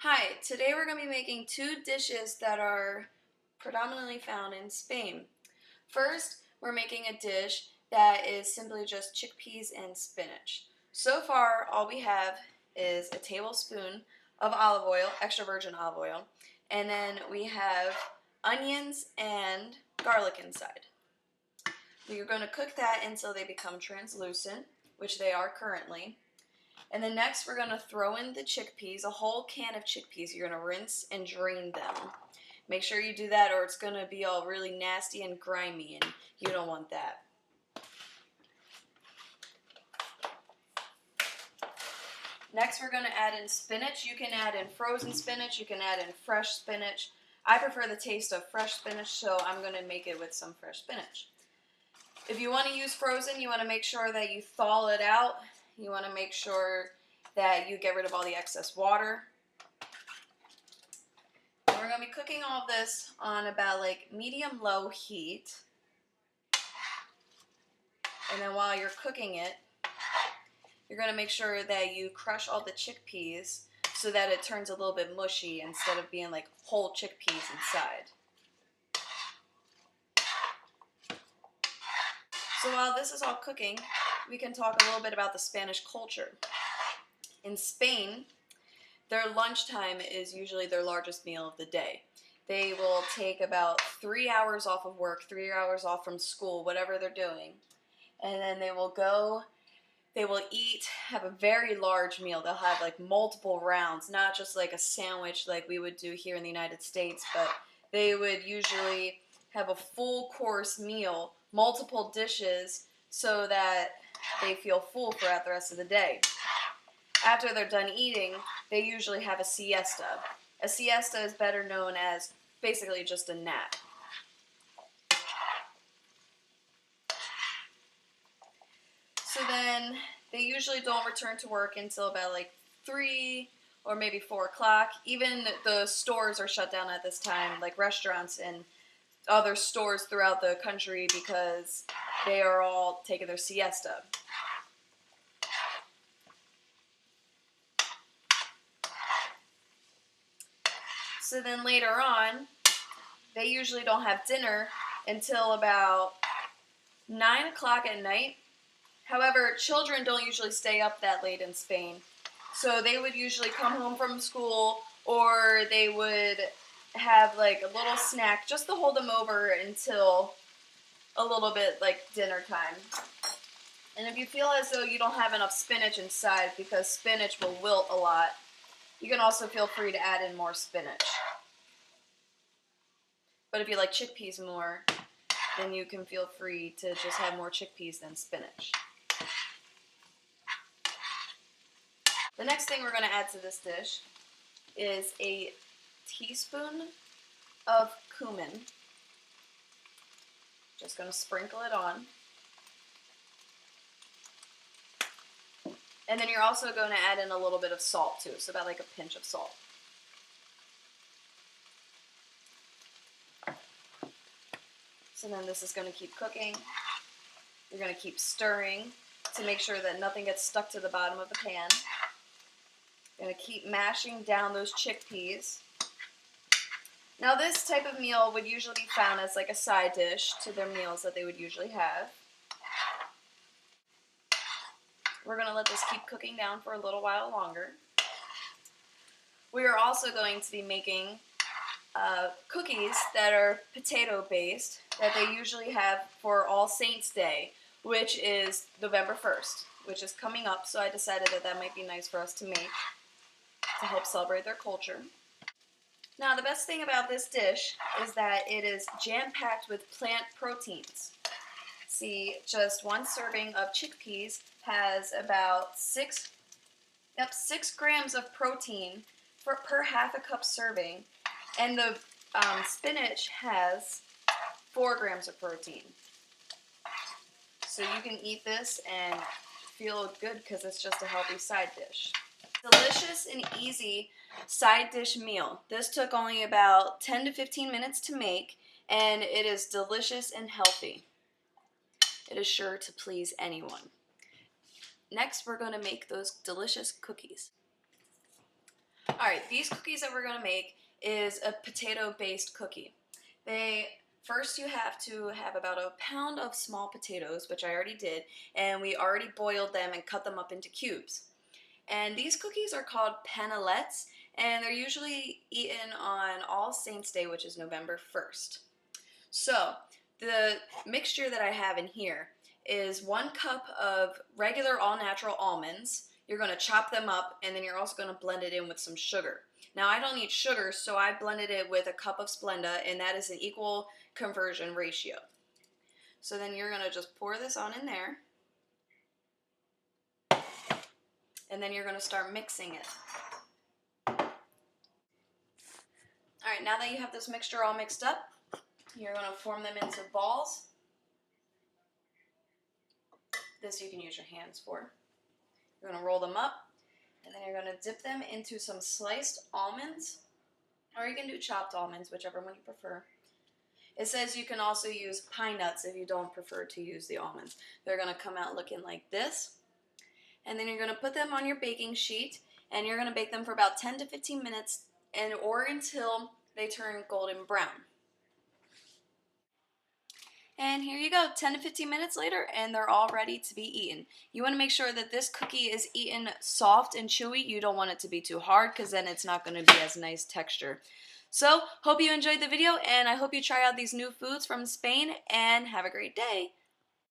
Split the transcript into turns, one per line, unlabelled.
Hi, today we're going to be making two dishes that are predominantly found in Spain. First, we're making a dish that is simply just chickpeas and spinach. So far, all we have is a tablespoon of olive oil, extra virgin olive oil, and then we have onions and garlic inside. We are going to cook that until they become translucent, which they are currently. And then next we're going to throw in the chickpeas, a whole can of chickpeas. You're going to rinse and drain them. Make sure you do that or it's going to be all really nasty and grimy and you don't want that. Next we're going to add in spinach. You can add in frozen spinach, you can add in fresh spinach. I prefer the taste of fresh spinach, so I'm going to make it with some fresh spinach. If you want to use frozen, you want to make sure that you thaw it out. You want to make sure that you get rid of all the excess water. And we're going to be cooking all of this on about like medium-low heat. And then while you're cooking it, you're going to make sure that you crush all the chickpeas so that it turns a little bit mushy instead of being like whole chickpeas inside. So while this is all cooking, we can talk a little bit about the Spanish culture. In Spain, their lunchtime is usually their largest meal of the day. They will take about 3 hours off of work, 3 hours off from school, whatever they're doing, and then they will eat, have a very large meal. They'll have like multiple rounds, not just like a sandwich like we would do here in the United States, but they would usually have a full course meal, multiple dishes, so that they feel full throughout the rest of the day. After they're done eating, they usually have a siesta. A siesta is better known as basically just a nap. So then they usually don't return to work until about like 3 or maybe 4 o'clock. Even the stores are shut down at this time, like restaurants and other stores throughout the country, because they are all taking their siesta. So then later on, they usually don't have dinner until about 9 o'clock at night. However, children don't usually stay up that late in Spain. So they would usually come home from school, or they would have like a little snack just to hold them over until a little bit like dinner time. And if you feel as though you don't have enough spinach inside, because spinach will wilt a lot, you can also feel free to add in more spinach. But if you like chickpeas more, then you can feel free to just have more chickpeas than spinach. The next thing we're going to add to this dish is a teaspoon of cumin. Just going to sprinkle it on. And then you're also going to add in a little bit of salt too, so about like a pinch of salt. So then this is going to keep cooking. You're going to keep stirring to make sure that nothing gets stuck to the bottom of the pan. You're going to keep mashing down those chickpeas. Now this type of meal would usually be found as like a side dish to their meals that they would usually have. We're going to let this keep cooking down for a little while longer. We are also going to be making cookies that are potato based that they usually have for All Saints Day, which is November 1st, which is coming up, so I decided that that might be nice for us to make to help celebrate their culture. Now the best thing about this dish is that it is jam-packed with plant proteins. See, just one serving of chickpeas has about 6 grams of protein per half a cup serving, and the spinach has 4 grams of protein. So you can eat this and feel good because it's just a healthy side dish. Delicious and easy side dish meal. This took only about 10 to 15 minutes to make, and it is delicious and healthy. It is sure to please anyone. Next, we're going to make those delicious cookies. Alright, these cookies that we're going to make is a potato-based cookie. First you have to have about a pound of small potatoes, which I already did, and we already boiled them and cut them up into cubes. And these cookies are called panellettes, and they're usually eaten on All Saints Day, which is November 1st. So, the mixture that I have in here is 1 cup of regular all-natural almonds. You're going to chop them up, and then you're also going to blend it in with some sugar. Now, I don't eat sugar, so I blended it with a cup of Splenda, and that is an equal conversion ratio. So then you're going to just pour this on in there, and then you're going to start mixing it. Alright, now that you have this mixture all mixed up, you're going to form them into balls. This you can use your hands for. You're going to roll them up, and then you're going to dip them into some sliced almonds, or you can do chopped almonds, whichever one you prefer. It says you can also use pine nuts if you don't prefer to use the almonds. They're going to come out looking like this. And then you're going to put them on your baking sheet, and you're going to bake them for about 10 to 15 minutes or until they turn golden brown. And here you go, 10 to 15 minutes later, and they're all ready to be eaten. You want to make sure that this cookie is eaten soft and chewy. You don't want it to be too hard, because then it's not going to be as nice texture. So, hope you enjoyed the video, and I hope you try out these new foods from Spain, and have a great day.